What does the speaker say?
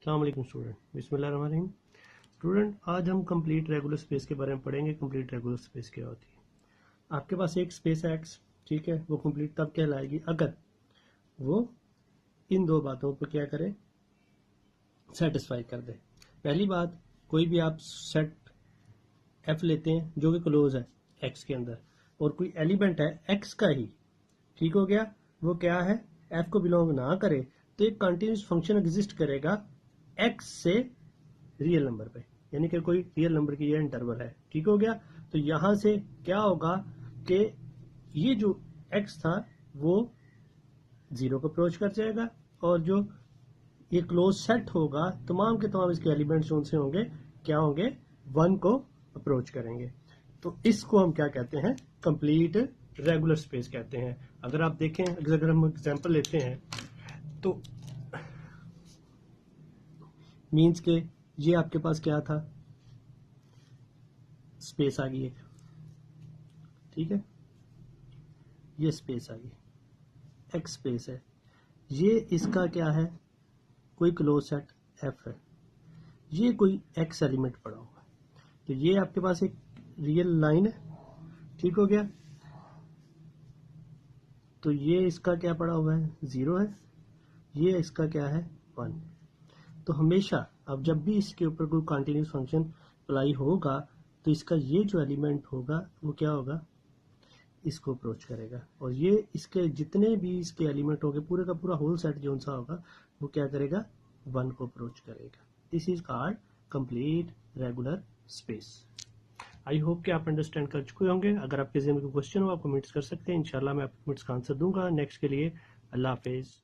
अस्सलाम वालेकुम स्टूडेंट, बिस्मिल्लाहिर्रहमानिर्रहीम। स्टूडेंट, आज हम कंप्लीट रेगुलर स्पेस के बारे में पढ़ेंगे। कंप्लीट रेगुलर स्पेस क्या होती है? आपके पास एक स्पेस है एक्स, ठीक है। वो कंप्लीट तब कहलाएगी अगर वो इन दो बातों पर क्या करे, सेटिस्फाई कर दे। पहली बात, कोई भी आप सेट एफ लेते हैं जो कि क्लोज है एक्स के अंदर, और कोई एलिमेंट है एक्स का ही, ठीक हो गया। वो क्या है, एफ को बिलोंग ना करे, तो एक कंटिन्यूस फंक्शन एग्जिस्ट करेगा एक्स से रियल नंबर पे, यानी कि कोई रियल नंबर की ये इंटरवल है, ठीक हो गया। तो यहां से क्या होगा कि ये जो एक्स था वो जीरो को अप्रोच कर जाएगा, और जो ये क्लोज सेट होगा तमाम के तमाम इसके एलिमेंट्स जो उनसे होंगे क्या होंगे, वन को अप्रोच करेंगे। तो इसको हम क्या कहते हैं, कंप्लीट रेगुलर स्पेस कहते हैं। अगर आप देखें, अगर हम एग्जांपल लेते हैं तो मीन्स के ये आपके पास क्या था, स्पेस आ गई एक, ठीक है। ये स्पेस आ गई, एक्स स्पेस है। ये इसका क्या है, कोई क्लोज सेट एफ है। ये कोई एक्स एलिमेंट पड़ा हुआ है, तो ये आपके पास एक रियल लाइन है, ठीक हो गया। तो ये इसका क्या पड़ा हुआ है, जीरो है। ये इसका क्या है, वन। तो हमेशा अब जब भी इसके ऊपर कोई कंटिन्यूस फंक्शन अप्लाई होगा, तो इसका ये जो एलिमेंट होगा वो क्या होगा, इसको अप्रोच करेगा, और ये इसके जितने भी इसके एलिमेंट होंगे, पूरे का पूरा होल सेट जो सा होगा वो क्या करेगा, वन को अप्रोच करेगा। This is called complete regular space. I hope कि आप अंडरस्टैंड कर चुके होंगे। अगर आपके ज़हन में कोई क्वेश्चन हो आप कमेंट्स कर सकते हैं, इंशाल्लाह मैं आपको कमेंट्स का आंसर दूंगा। नेक्स्ट के लिए अल्लाह हाफिज़।